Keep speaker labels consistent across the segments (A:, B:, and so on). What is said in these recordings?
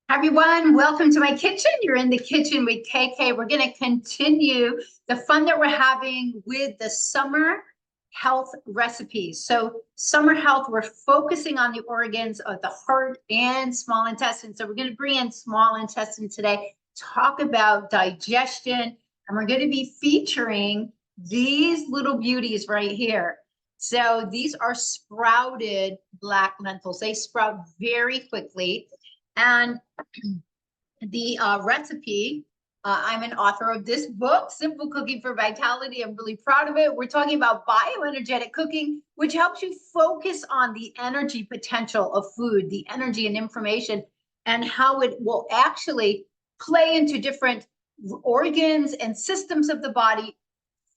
A: Hi everyone, welcome to my kitchen. You're in the kitchen with KK. We're going to continue the fun that we're having with the summer health recipes. So summer health, we're focusing on the organs of the heart and small intestine. So we're going to bring in small intestine today, talk about digestion, and we're going to be featuring these little beauties right here. So these are sprouted black lentils. They sprout very quickly. And the recipe, I'm an author of this book, Simple Cooking for Vitality. I'm really proud of it. We're talking about bioenergetic cooking, which helps you focus on the energy potential of food, the energy and information, and how it will actually play into different organs and systems of the body,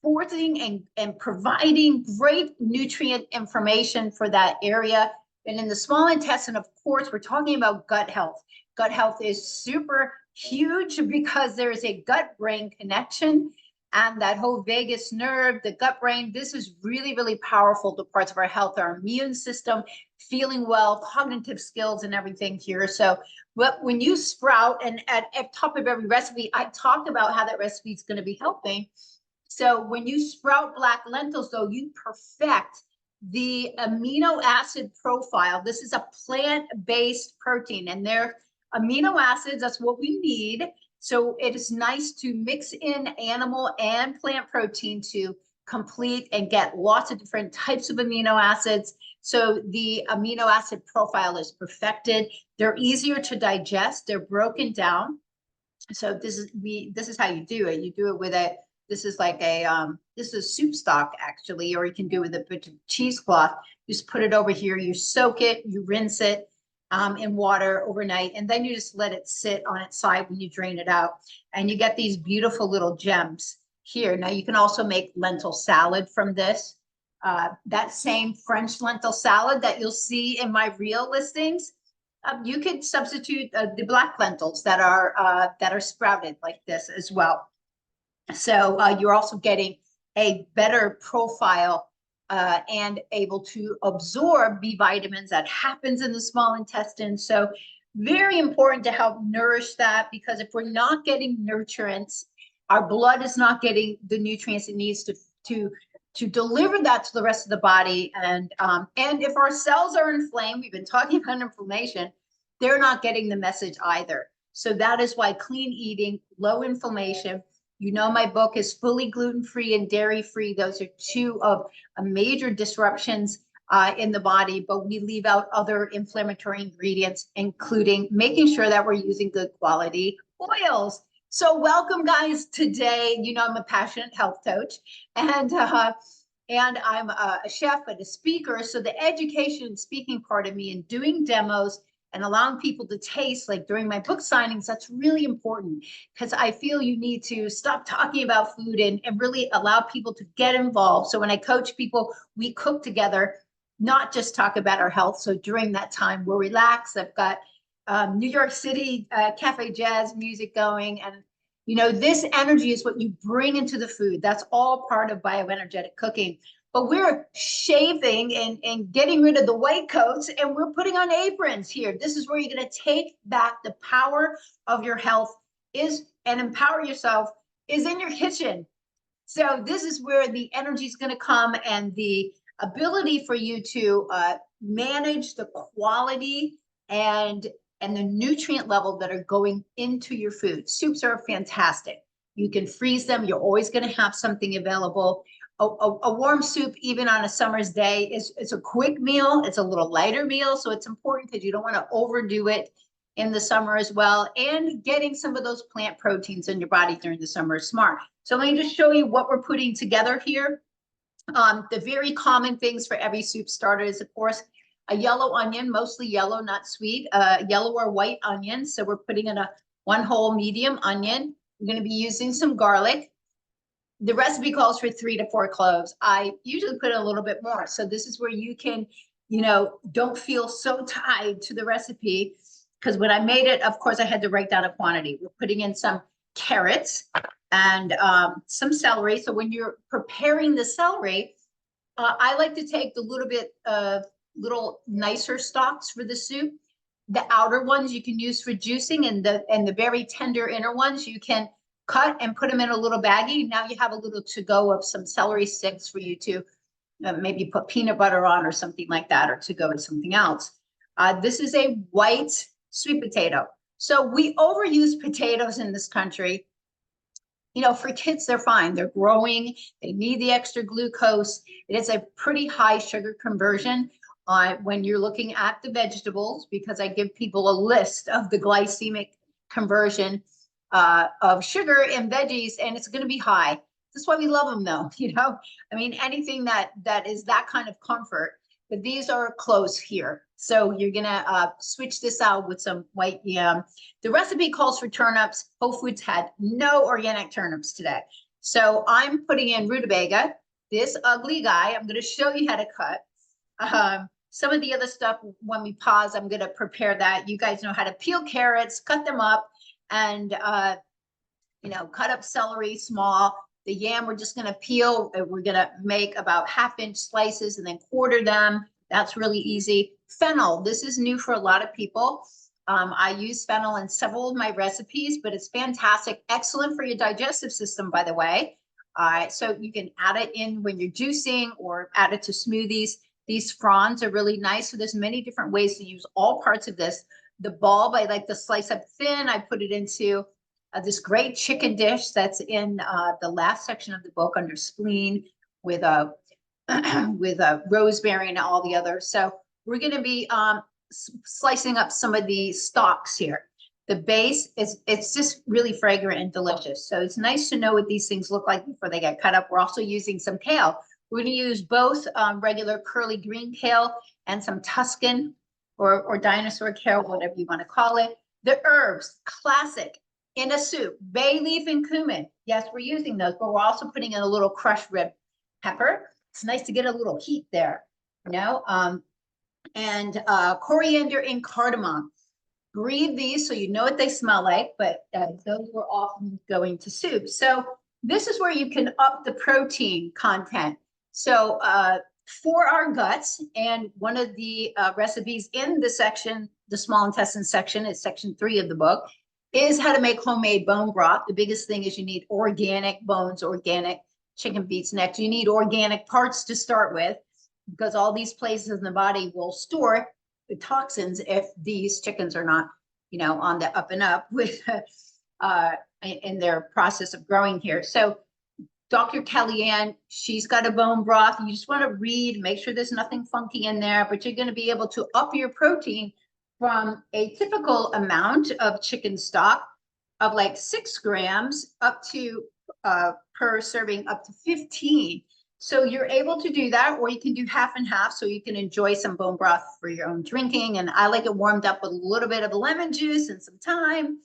A: forcing and providing great nutrient information for that area. And in the small intestine, of course, we're talking about gut health. Gut health is super huge because there's a gut-brain connection, and that whole vagus nerve, the gut brain, this is really, really powerful to parts of our health, our immune system, feeling well, cognitive skills, and everything here. So when you sprout, and at top of every recipe, I talk about how that recipe is going to be helping. So when you sprout black lentils, though, you perfect the amino acid profile. This is a plant-based protein, and they're amino acids, that's what we need. So it is nice to mix in animal and plant protein to complete and get lots of different types of amino acids. So the amino acid profile is perfected. They're easier to digest. They're broken down. So this is how you do it. You do it with this is like this is soup stock actually, or you can do it with a bit of cheesecloth. You just put it over here, you soak it, you rinse it in water overnight, and then you just let it sit on its side when you drain it out. And you get these beautiful little gems here. Now you can also make lentil salad from this. That same French lentil salad that you'll see in my reel listings, you could substitute the black lentils that are sprouted like this as well. So you're also getting a better profile and able to absorb B vitamins that happens in the small intestine. So very important to help nourish that, because if we're not getting nutrients, our blood is not getting the nutrients it needs to deliver that to the rest of the body. And if our cells are inflamed, we've been talking about inflammation, they're not getting the message either. So that is why clean eating, low inflammation. You know, my book is fully gluten-free and dairy-free. Those are two of major disruptions in the body, but we leave out other inflammatory ingredients, including making sure that we're using good quality oils. So welcome, guys. Today, you know, I'm a passionate health coach, and I'm a chef and a speaker. So the education and speaking part of me and doing demos and allowing people to taste, like during my book signings, that's really important, because I feel you need to stop talking about food and really allow people to get involved. So when I coach people, we cook together, not just talk about our health. So during that time, we're relaxed. I've got New York City cafe jazz music going. And, you know, this energy is what you bring into the food. That's all part of bioenergetic cooking. But we're shaving and getting rid of the white coats, and we're putting on aprons here. This is where you're going to take back the power of your health and empower yourself is in your kitchen. So this is where the energy is going to come, and the ability for you to manage the quality and the nutrient level that are going into your food. Soups are fantastic. You can freeze them. You're always going to have something available. A warm soup, even on a summer's day, is a quick meal. It's a little lighter meal, so it's important because you don't want to overdo it in the summer as well. And getting some of those plant proteins in your body during the summer is smart. So let me just show you what we're putting together here. The very common things for every soup starter is, of course, a yellow onion, mostly yellow, not sweet, yellow or white onion. So we're putting in one whole medium onion. We're going to be using some garlic. The recipe calls for 3 to 4 cloves. I usually put a little bit more. So this is where you can, you know, don't feel so tied to the recipe, because when I made it, of course, I had to write down a quantity. We're putting in some carrots and some celery. So when you're preparing the celery, I like to take the little bit of little nicer stalks for the soup. The outer ones you can use for juicing, and the very tender inner ones you can cut and put them in a little baggie. Now you have a little to go of some celery sticks for you to maybe put peanut butter on or something like that, or to go with something else. This is a white sweet potato. So we overuse potatoes in this country. You know, for kids, they're fine. They're growing. They need the extra glucose. It is a pretty high sugar conversion when you're looking at the vegetables, because I give people a list of the glycemic conversion of sugar in veggies, and it's going to be high. That's why we love them, though. You know, I mean, anything that is that kind of comfort. But these are close here. So you're gonna switch this out with some white yam. The recipe calls for turnips. Whole Foods had no organic turnips today. So I'm putting in rutabaga, this ugly guy. I'm gonna show you how to cut. Some of the other stuff, when we pause, I'm gonna prepare that. You guys know how to peel carrots, cut them up, and you know, cut up celery small. The yam, we're just gonna peel. We're gonna make about 1/2-inch slices and then quarter them. That's really easy. Fennel, this is new for a lot of people. I use fennel in several of my recipes, but it's fantastic. Excellent for your digestive system, by the way. So you can add it in when you're juicing or add it to smoothies. These fronds are really nice. So there's many different ways to use all parts of this. The bulb, I like to slice up thin. I put it into this great chicken dish that's in the last section of the book under spleen with a rosemary and all the others. So we're going to be slicing up some of the stalks here. The base it's just really fragrant and delicious. So it's nice to know what these things look like before they get cut up. We're also using some kale. We're going to use both regular curly green kale and some Tuscan or dinosaur kale, whatever you want to call it. The herbs, classic. In a soup, bay leaf and cumin. Yes, we're using those, but we're also putting in a little crushed red pepper. It's nice to get a little heat there, you know. And coriander and cardamom. Breathe these so you know what they smell like, but those were often going to soup. So this is where you can up the protein content. So for our guts, and one of the recipes in the section, the small intestine section, is section 3 of the book, is how to make homemade bone broth. The biggest thing is you need organic bones, organic chicken beats next. You need organic parts to start with, because all these places in the body will store the toxins if these chickens are not, you know, on the up and up with in their process of growing here. So Dr. Kellyanne, she's got a bone broth. You just want to read, make sure there's nothing funky in there, but you're going to be able to up your protein from a typical amount of chicken stock of like 6 grams up to per serving up to 15. So you're able to do that, or you can do half and half, so you can enjoy some bone broth for your own drinking. And I like it warmed up with a little bit of lemon juice and some thyme.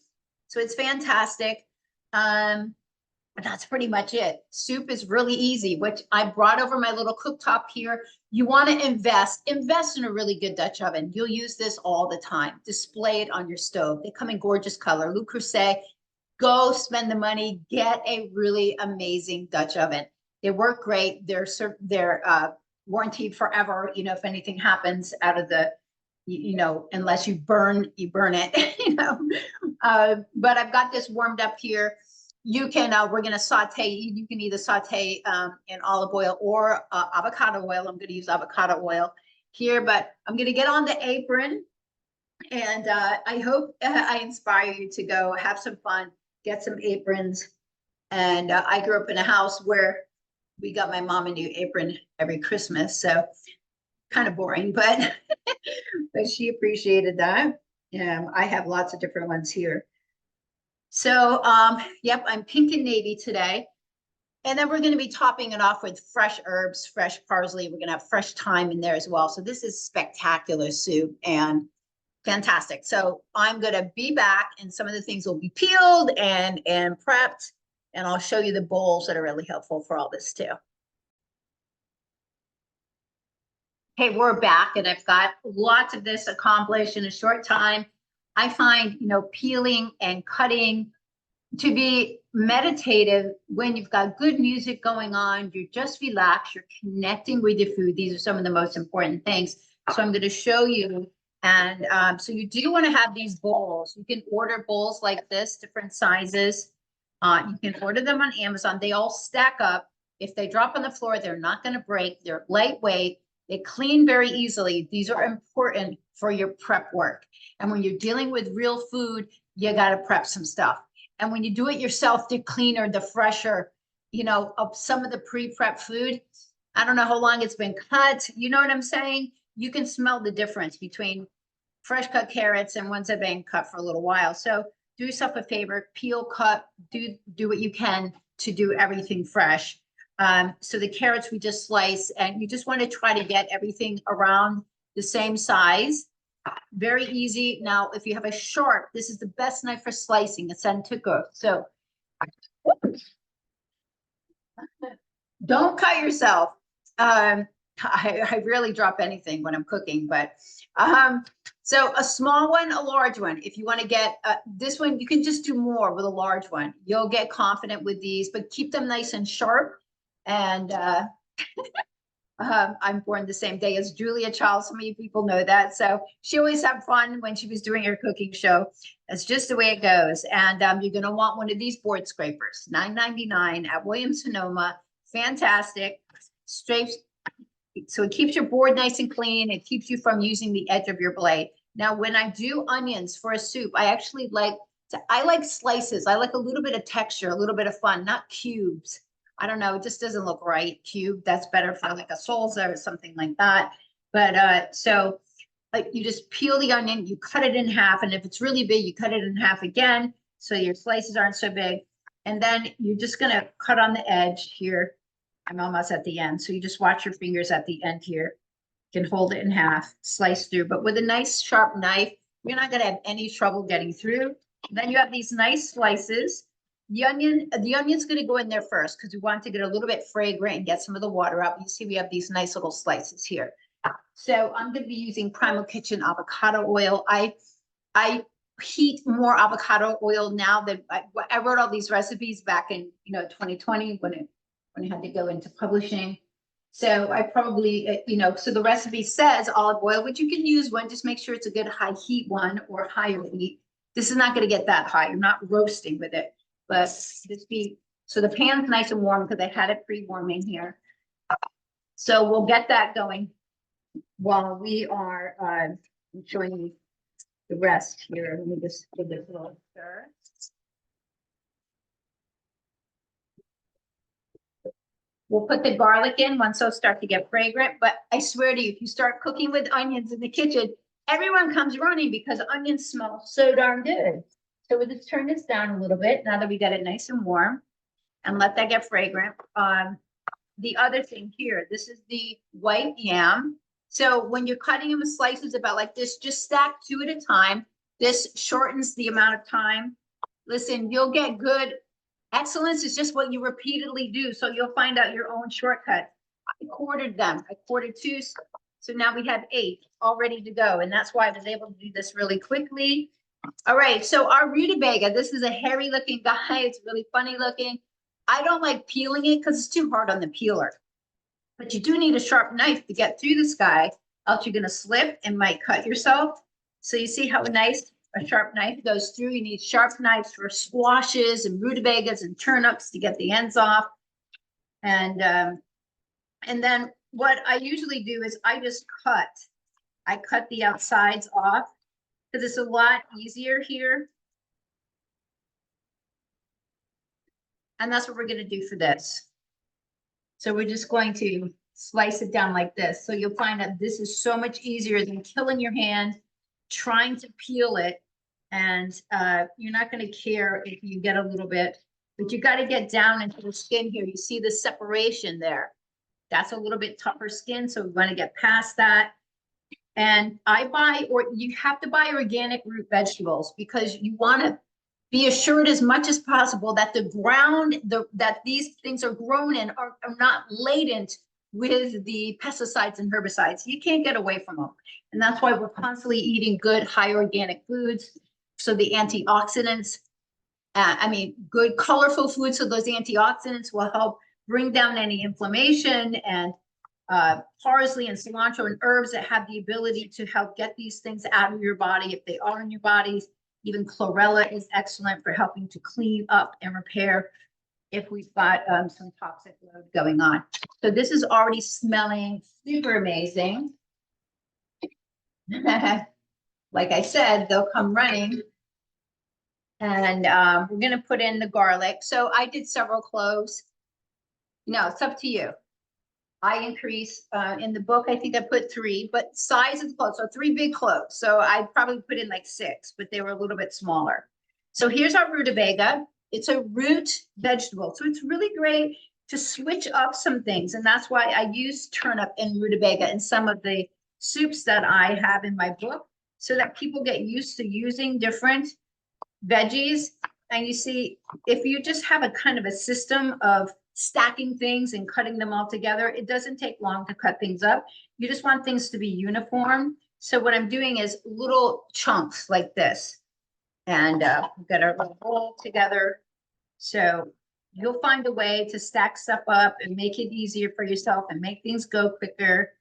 A: So it's fantastic. But that's pretty much it. Soup is really easy, which I brought over my little cooktop here. You want to invest in a really good Dutch oven. You'll use this all the time. Display it on your stove. They come in gorgeous color. Le Creuset, go spend the money, get a really amazing Dutch oven. They work great. They're warranted forever. You know, if anything happens out of the, you know, unless you burn it, you know. But I've got this warmed up here. You can, we're going to saute, you can either saute in olive oil or avocado oil. I'm going to use avocado oil here, but I'm going to get on the apron, and I hope I inspire you to go have some fun, get some aprons. And I grew up in a house where we got my mom a new apron every Christmas. So kind of boring, but, but she appreciated that. I have lots of different ones here. So, yep, I'm pink and navy today. And then we're going to be topping it off with fresh herbs, fresh parsley. We're going to have fresh thyme in there as well. So this is spectacular soup and fantastic. So I'm going to be back, and some of the things will be peeled and prepped. And I'll show you the bowls that are really helpful for all this too. Okay, we're back, and I've got lots of this accomplished in a short time. I find, you know, peeling and cutting to be meditative when you've got good music going on, you're just relaxed, you're connecting with your food. These are some of the most important things. So I'm going to show you And so you do want to have these bowls. You can order bowls like this, different sizes. You can order them on Amazon. They all stack up. If they drop on the floor, they're not going to break. They're lightweight. They clean very easily. These are important for your prep work. And when you're dealing with real food, you got to prep some stuff. And when you do it yourself, the cleaner, the fresher, you know, of some of the pre-prep food. I don't know how long it's been cut. You know what I'm saying? You can smell the difference between fresh cut carrots and ones that have been cut for a little while. So do yourself a favor, peel, cut, do what you can to do everything fresh. So the carrots we just slice, and you just want to try to get everything around the same size. Very easy. Now, if you have a sharp, this is the best knife for slicing, a Sentuko. So don't cut yourself. I rarely drop anything when I'm cooking, but so a small one, a large one. If you want to get this one, you can just do more with a large one. You'll get confident with these, but keep them nice and sharp. And I'm born the same day as Julia Child. So many people know that. So she always had fun when she was doing her cooking show. That's just the way it goes. And you're going to want one of these board scrapers, $9.99 at Williams-Sonoma. Fantastic. Straight. So it keeps your board nice and clean. It keeps you from using the edge of your blade. Now, when I do onions for a soup, I actually like slices. I like a little bit of texture, a little bit of fun, not cubes. I don't know. It just doesn't look right. Cube, that's better for like a salsa or something like that. But so like you just peel the onion, you cut it in half. And if it's really big, you cut it in half again. So your slices aren't so big. And then you're just going to cut on the edge here. I'm almost at the end. So you just watch your fingers at the end here. You can hold it in half, slice through. But with a nice sharp knife, you're not going to have any trouble getting through. And then you have these nice slices. The onion's going to go in there first because we want to get a little bit fragrant and get some of the water out. You see we have these nice little slices here. So I'm going to be using Primal Kitchen avocado oil. I heat more avocado oil now than I wrote all these recipes back in 2020 when I had to go into publishing. So I probably, so the recipe says olive oil, which you can use one, just make sure it's a good high heat one or higher heat. This is not going to get that high. You're not roasting with it, but so the pan's nice and warm because I had it pre-warming here. So we'll get that going while we are showing you the rest here. Let me just give this a little stir. We'll put the garlic in once those start to get fragrant, but I swear to you, if you start cooking with onions in the kitchen, everyone comes running because onions smell so darn good. So we'll just turn this down a little bit now that we got it nice and warm and let that get fragrant. The other thing here, this is the white yam. So when you're cutting them in slices about like this, just stack 2 at a time. This shortens the amount of time. Listen, you'll get good. Excellence is just what you repeatedly do. So you'll find out your own shortcut. I quartered them. I quartered 2. So now we have 8 all ready to go. And that's why I was able to do this really quickly. All right. So our rutabaga, this is a hairy looking guy. It's really funny looking. I don't like peeling it because it's too hard on the peeler. But you do need a sharp knife to get through this guy. Else you're going to slip and might cut yourself. So you see how nice a sharp knife goes through. You need sharp knives for squashes and rutabagas and turnips to get the ends off. And then what I usually do is I just cut. I cut the outsides off because it's a lot easier here. And that's what we're going to do for this. So we're just going to slice it down like this. So you'll find that this is so much easier than killing your hand, trying to peel it. And you're not going to care if you get a little bit, but you got to get down into the skin here. You see the separation there. That's a little bit tougher skin. So we want to get past that. And you have to buy organic root vegetables because you want to be assured as much as possible that the ground that these things are grown in are not laden with the pesticides and herbicides. You can't get away from them. And that's why we're constantly eating good, high organic foods. So the antioxidants, good colorful foods. So those antioxidants will help bring down any inflammation and parsley and cilantro and herbs that have the ability to help get these things out of your body if they are in your bodies. Even chlorella is excellent for helping to clean up and repair if we've got some toxic load going on. So this is already smelling super amazing. Like I said, they'll come running. And we're going to put in the garlic. So I did several cloves. No, it's up to you. I increase in the book, I think I put 3, but size of the cloves, so 3 big cloves. So I probably put in like 6, but they were a little bit smaller. So here's our rutabaga. It's a root vegetable. So it's really great to switch up some things. And that's why I use turnip and rutabaga in some of the soups that I have in my book, so that people get used to using different veggies. And you see, if you just have a kind of a system of stacking things and cutting them all together, it doesn't take long to cut things up. You just want things to be uniform. So what I'm doing is little chunks like this. And we've got our little bowl together. So you'll find a way to stack stuff up and make it easier for yourself and make things go quicker.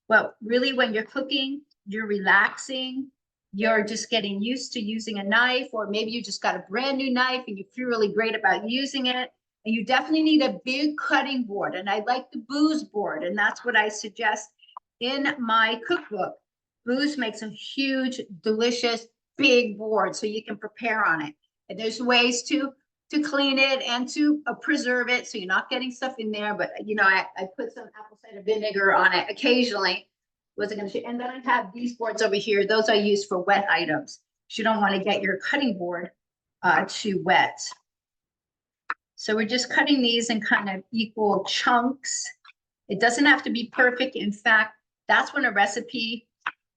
A: But really, when you're cooking, you're relaxing. You're just getting used to using a knife, or maybe you just got a brand new knife and you feel really great about using it. And you definitely need a big cutting board. And I like the Booz board. And that's what I suggest in my cookbook. Booz makes a huge, delicious, big board so you can prepare on it. And there's ways to clean it and to preserve it so you're not getting stuff in there. But, you know, I put some apple cider vinegar on it occasionally. Wasn't going to. And then I have these boards over here. Those I use for wet items. You don't want to get your cutting board too wet. So we're just cutting these in kind of equal chunks. It doesn't have to be perfect. In fact, that's when a recipe,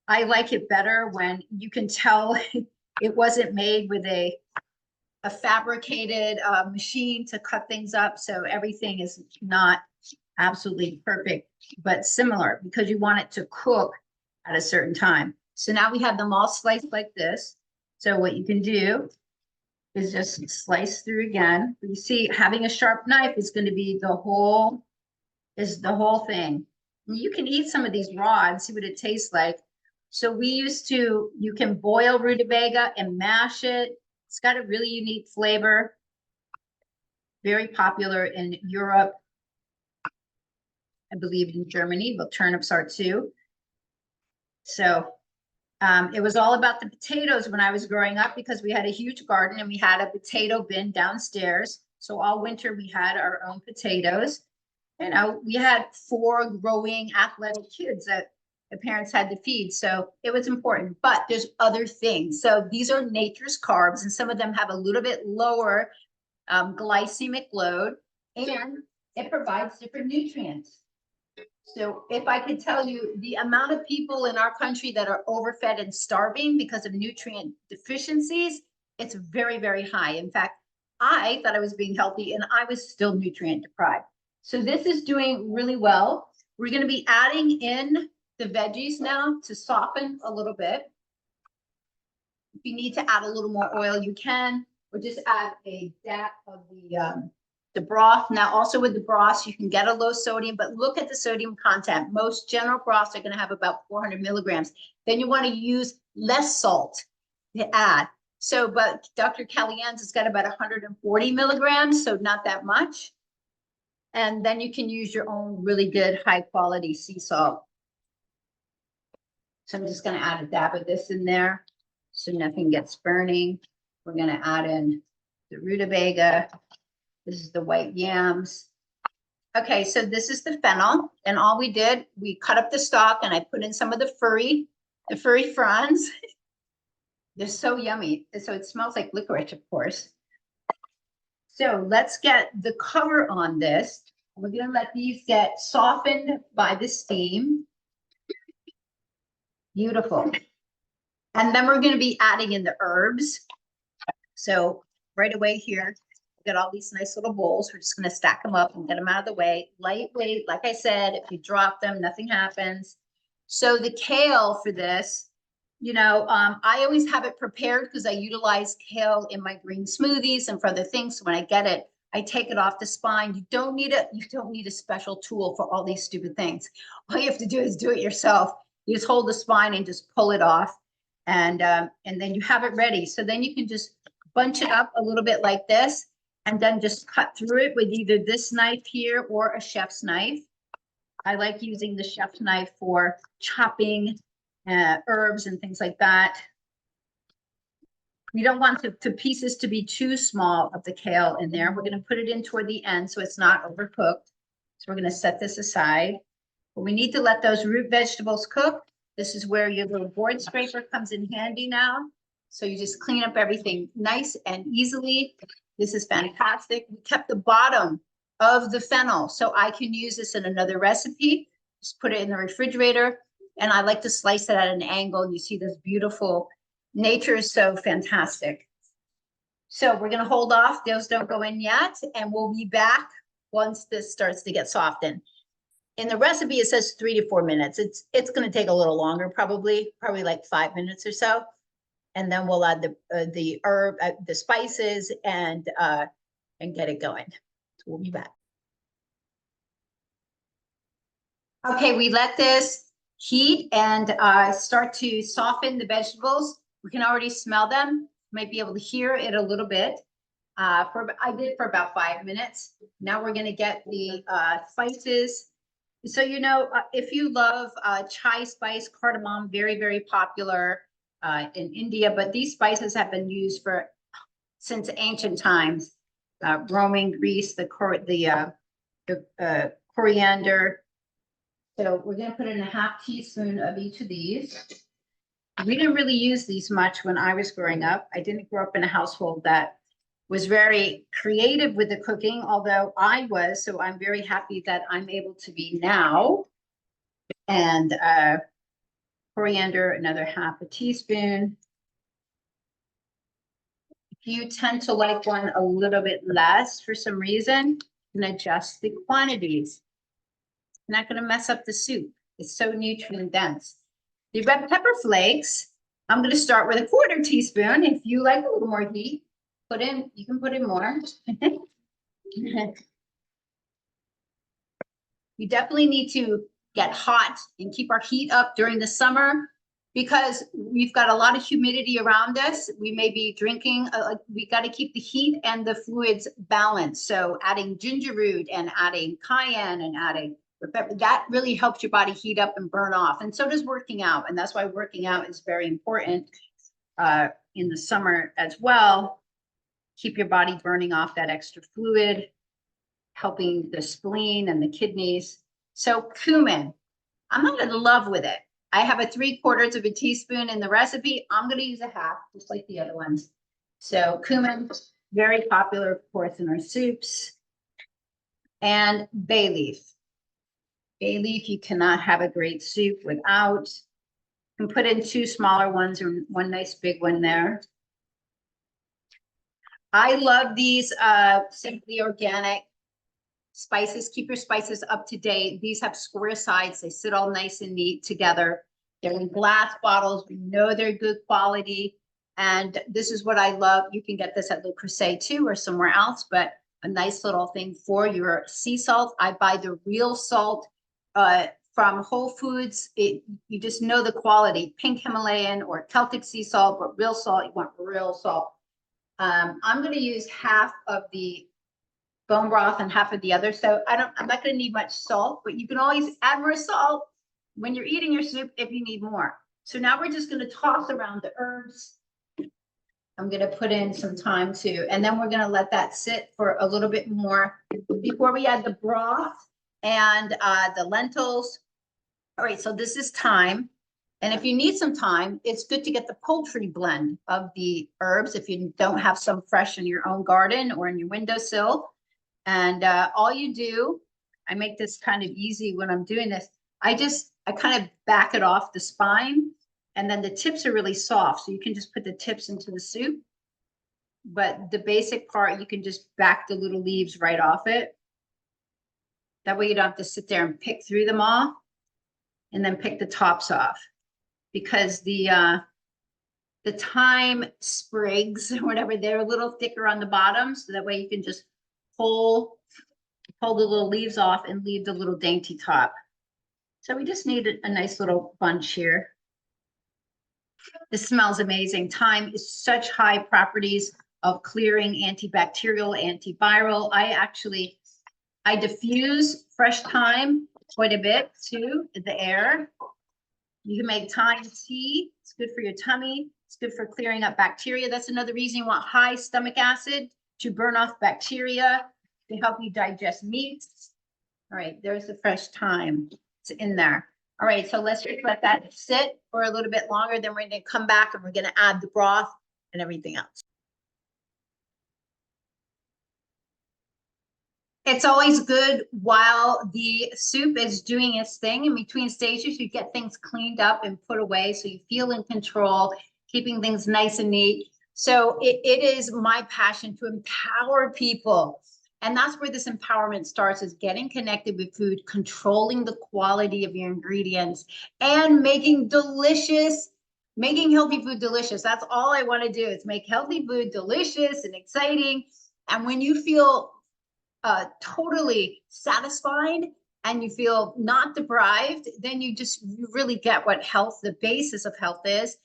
A: I like it better when you can tell it wasn't made with a fabricated machine to cut things up. So everything is not absolutely perfect, but similar, because you want it to cook at a certain time. So now we have them all sliced like this. So what you can do is just slice through again. You see, having a sharp knife is going to be the whole thing. You can eat some of these raw and see what it tastes like. So you can boil rutabaga and mash it. It's got a really unique flavor. Very popular in Europe. I believe in Germany, but turnips are too. So it was all about the potatoes when I was growing up, because we had a huge garden and we had a potato bin downstairs. So all winter we had our own potatoes. You know, we had 4 growing athletic kids that the parents had to feed. So it was important, but there's other things. So these are nature's carbs, and some of them have a little bit lower glycemic load, and it provides different nutrients. So if I could tell you the amount of people in our country that are overfed and starving because of nutrient deficiencies, it's very, very high. In fact, I thought I was being healthy and I was still nutrient deprived. So this is doing really well. We're going to be adding in the veggies now to soften a little bit. If you need to add a little more oil, you can, or just add a dab of the broth. Now, also with the broths, you can get a low sodium, but look at the sodium content. Most general broths are going to have about 400 milligrams. Then you want to use less salt to add. So, but Dr. Kellyanne's has got about 140 milligrams, so not that much. And then you can use your own really good high quality sea salt. So I'm just going to add a dab of this in there so nothing gets burning. We're going to add in the rutabaga. This is the white yams. Okay, so this is the fennel. And all we did, we cut up the stalk and I put in some of the furry fronds. They're so yummy. So it smells like licorice, of course. So let's get the cover on this. We're going to let these get softened by the steam. Beautiful. And then we're going to be adding in the herbs. So right away here, we've got all these nice little bowls. We're just going to stack them up and get them out of the way. Lightweight, like I said, if you drop them, nothing happens. So the kale for this, you know, I always have it prepared because I utilize kale in my green smoothies and for other things. So when I get it, I take it off the spine. You don't need a special tool for all these stupid things. all you have to do is do it yourself. You just hold the spine and just pull it off. And then you have it ready. So then you can just bunch it up a little bit like this, and then just cut through it with either this knife here or a chef's knife. I like using the chef's knife for chopping herbs and things like that. We don't want the pieces to be too small of the kale in there. We're going to put it in toward the end so it's not overcooked. So we're going to set this aside. But we need to let those root vegetables cook. This is where your little board scraper comes in handy now. So you just clean up everything nice and easily. This is fantastic. We kept the bottom of the fennel, so I can use this in another recipe. Just put it in the refrigerator, and I like to slice it at an angle. And you see this beautiful, nature is so fantastic. So we're going to hold off. Those don't go in yet, and we'll be back once this starts to get softened. In the recipe, it says 3 to 4 minutes. It's going to take a little longer, probably like 5 minutes or so. And then we'll add the herb, the spices, and get it going. So we'll be back. Okay, we let this heat and start to soften the vegetables. We can already smell them. Might be able to hear it a little bit. I did for about 5 minutes. Now we're going to get the spices. So, you know, if you love chai spice, cardamom, very, very popular in India, but these spices have been used since ancient times. Roman Greece, the coriander. So we're going to put in a half teaspoon of each of these. We didn't really use these much when I was growing up. I didn't grow up in a household that was very creative with the cooking, although I was, so I'm very happy that I'm able to be now. And coriander, another half a teaspoon. If you tend to like one a little bit less for some reason, you can adjust the quantities. You're not going to mess up the soup. It's so nutrient dense. The red pepper flakes, I'm going to start with a 1/4 teaspoon. If you like a little more heat, you can put in more. We definitely need to get hot and keep our heat up during the summer because we've got a lot of humidity around us. We may be drinking, we got to keep the heat and the fluids balanced. So adding ginger root and adding cayenne and adding pepper, that really helps your body heat up and burn off. And so does working out. And that's why working out is very important in the summer as well. Keep your body burning off that extra fluid, helping the spleen and the kidneys. So cumin, I'm not in love with it. I have a 3/4 of a teaspoon in the recipe. I'm going to use a half, just like the other ones. So cumin, very popular, of course, in our soups. And bay leaf. Bay leaf, you cannot have a great soup without. You can put in 2 smaller ones or one nice big one there. I love these Simply Organic spices. Keep your spices up to date. These have square sides. They sit all nice and neat together. They're in glass bottles. We know they're good quality. And this is what I love. You can get this at Le Creuset too or somewhere else, but a nice little thing for your sea salt. I buy the real salt from Whole Foods. You just know the quality. Pink Himalayan or Celtic sea salt, but real salt, you want real salt. I'm going to use half of the bone broth and half of the other. So I'm not going to need much salt, but you can always add more salt when you're eating your soup if you need more. So now we're just going to toss around the herbs. I'm going to put in some thyme too, and then we're going to let that sit for a little bit more before we add the broth and the lentils. All right, so this is thyme. And if you need some thyme, it's good to get the poultry blend of the herbs if you don't have some fresh in your own garden or in your windowsill. And all you do, I make this kind of easy when I'm doing this. I kind of back it off the spine, and then the tips are really soft. So you can just put the tips into the soup. But the basic part, you can just back the little leaves right off it. That way you don't have to sit there and pick through them all and then pick the tops off. Because the thyme sprigs or whatever, they're a little thicker on the bottom. So that way you can just pull the little leaves off and leave the little dainty top. So we just need a nice little bunch here. This smells amazing. Thyme is such high properties of clearing, antibacterial, antiviral. I diffuse fresh thyme quite a bit too in the air. You can make thyme tea. It's good for your tummy. It's good for clearing up bacteria. That's another reason you want high stomach acid to burn off bacteria, to help you digest meats. All right, there's the fresh thyme. It's in there. All right, so let's just let that sit for a little bit longer. Then we're going to come back and we're going to add the broth and everything else. It's always good while the soup is doing its thing. In between stages, you get things cleaned up and put away so you feel in control, keeping things nice and neat. So it is my passion to empower people. And that's where this empowerment starts, is getting connected with food, controlling the quality of your ingredients, and making healthy food delicious. That's all I want to do, is make healthy food delicious and exciting. And when you feel totally satisfied and you feel not deprived, then you really get what health, the basis of health is.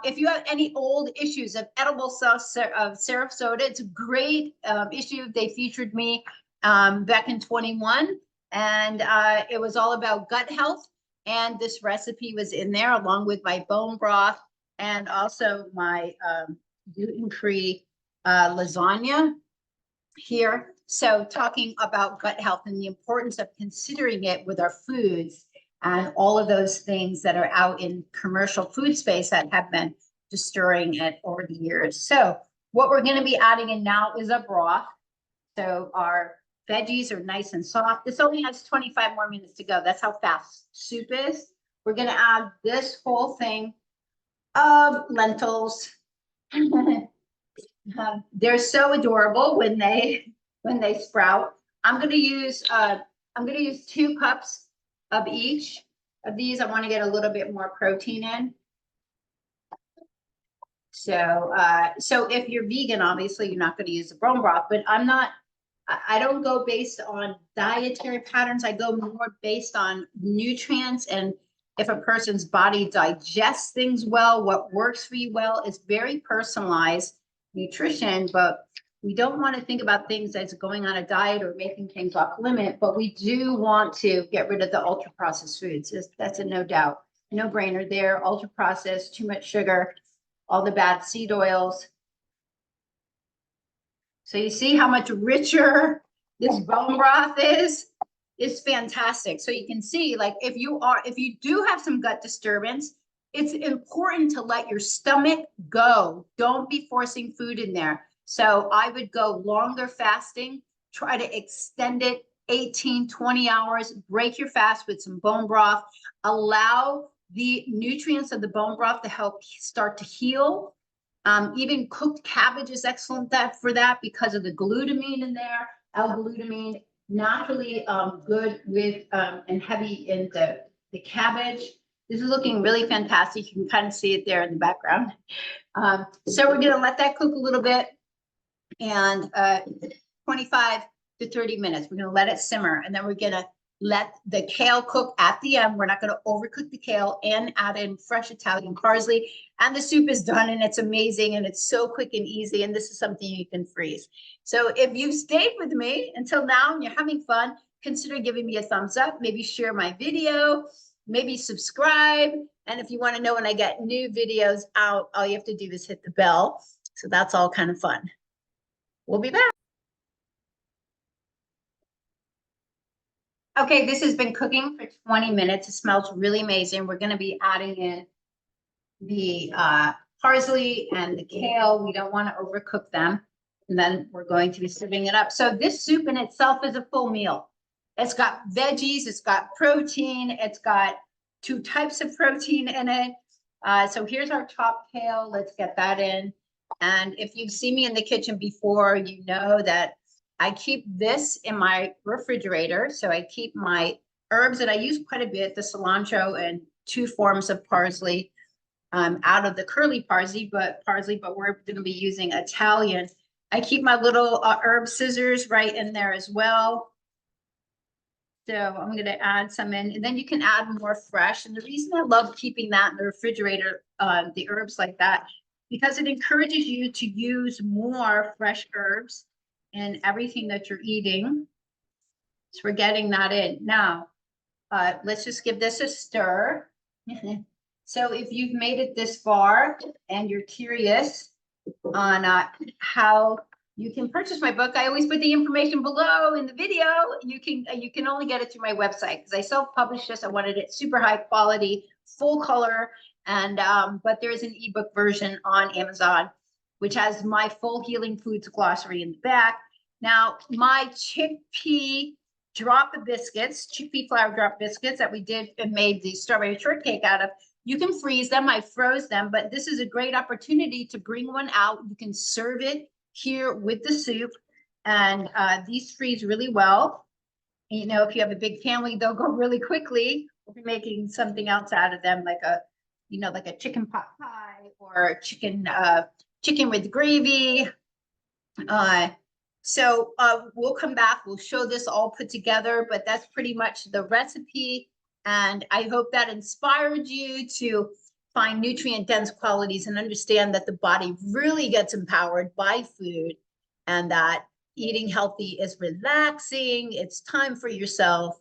A: If you have any old issues of edible syrup soda, it's a great issue. They featured me back in 21, and it was all about gut health. And this recipe was in there along with my bone broth and also my gluten-free lasagna here. So talking about gut health and the importance of considering it with our foods and all of those things that are out in commercial food space that have been destroying it over the years. So what we're going to be adding in now is a broth. So our veggies are nice and soft. This only has 25 more minutes to go. That's how fast soup is. We're going to add this whole thing of lentils. They're so adorable when they sprout. I'm going to use 2 cups of each of these. I want to get a little bit more protein in. So if you're vegan, obviously you're not going to use the bone broth, but I don't go based on dietary patterns. I go more based on nutrients, and if a person's body digests things well, what works for you well. Is very personalized nutrition, but we don't want to think about things as going on a diet or making things off limit, but we do want to get rid of the ultra processed foods. That's a no doubt, no brainer there. Ultra processed, too much sugar, all the bad seed oils. So you see how much richer this bone broth is? It's fantastic. So you can see, like, if you do have some gut disturbance, it's important to let your stomach go. Don't be forcing food in there. So I would go longer fasting, try to extend it 18, 20 hours, break your fast with some bone broth, allow the nutrients of the bone broth to help start to heal. Even cooked cabbage is excellent for that because of the glutamine in there. L-glutamine, naturally good with and heavy in the cabbage. This is looking really fantastic. You can kind of see it there in the background. So we're going to let that cook a little bit, and 25 to 30 minutes. We're going to let it simmer, and then we're going to let the kale cook at the end. We're not going to overcook the kale, and add in fresh Italian parsley. And the soup is done, and it's amazing, and it's so quick and easy. And this is something you can freeze. So if you've stayed with me until now and you're having fun, consider giving me a thumbs up. Maybe share my video. Maybe subscribe. And if you want to know when I get new videos out, all you have to do is hit the bell. So that's all kind of fun. We'll be back. Okay, this has been cooking for 20 minutes. It smells really amazing. We're going to be adding in the parsley and the kale. We don't want to overcook them. And then we're going to be serving it up. So this soup in itself is a full meal. It's got veggies, it's got protein, it's got 2 types of protein in it. So here's our top kale. Let's get that in. And if you've seen me in the kitchen before, you know that I keep this in my refrigerator. So I keep my herbs, and I use quite a bit, the cilantro and 2 forms of parsley out of the curly parsley, but we're going to be using Italian. I keep my little herb scissors right in there as well. So I'm going to add some in, and then you can add more fresh. And the reason I love keeping that in the refrigerator, the herbs like that, because it encourages you to use more fresh herbs in everything that you're eating. So we're getting that in. Now, let's just give this a stir. So if you've made it this far and you're curious on how you can purchase my book, I always put the information below in the video. You can only get it through my website because I self-published this. I wanted it super high quality, full color, and but there is an ebook version on Amazon, which has my full healing foods glossary in the back. Now, my chickpea drop biscuits, chickpea flour drop biscuits that we did and made the strawberry shortcake out of. You can freeze them. I froze them, but this is a great opportunity to bring one out. You can serve it here with the soup, and these freeze really well. You know, if you have a big family, they'll go really quickly. We'll be making something else out of them, like a, you know, like a chicken pot pie or chicken with gravy. So we'll come back. We'll show this all put together, but that's pretty much the recipe. And I hope that inspired you to find nutrient-dense qualities and understand that the body really gets empowered by food, and that eating healthy is relaxing. It's time for yourself,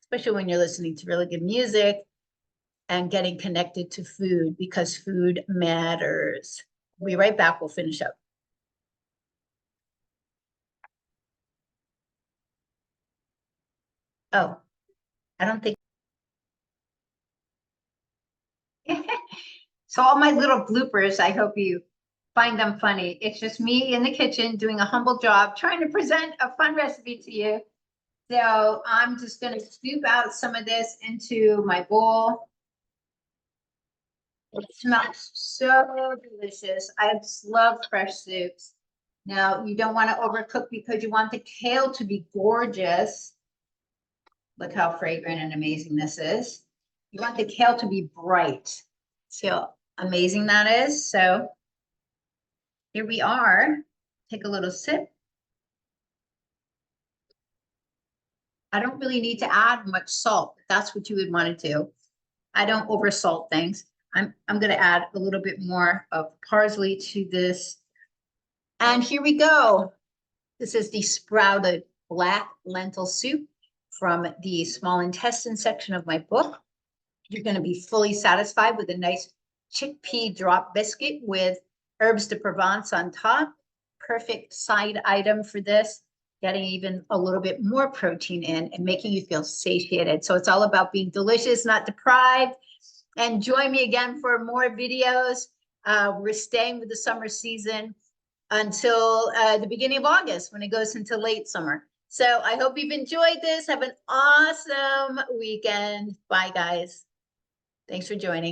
A: especially when you're listening to really good music and getting connected to food, because food matters. We'll be right back. We'll finish up. Oh, I don't think. So all my little bloopers, I hope you find them funny. It's just me in the kitchen doing a humble job, trying to present a fun recipe to you. So I'm just going to scoop out some of this into my bowl. It smells so delicious. I just love fresh soups. Now, you don't want to overcook because you want the kale to be gorgeous. Look how fragrant and amazing this is. You want the kale to be bright. See how amazing that is? So here we are. Take a little sip. I don't really need to add much salt. That's what you would want to do. I don't over salt things. I'm going to add a little bit more of parsley to this. And here we go. This is the sprouted black lentil soup from the small intestine section of my book. You're going to be fully satisfied with a nice chickpea drop biscuit with herbs de Provence on top. Perfect side item for this, getting even a little bit more protein in and making you feel satiated. So it's all about being delicious, not deprived. And join me again for more videos. We're staying with the summer season until the beginning of August, when it goes into late summer. So I hope you've enjoyed this. Have an awesome weekend. Bye, guys. Thanks for joining.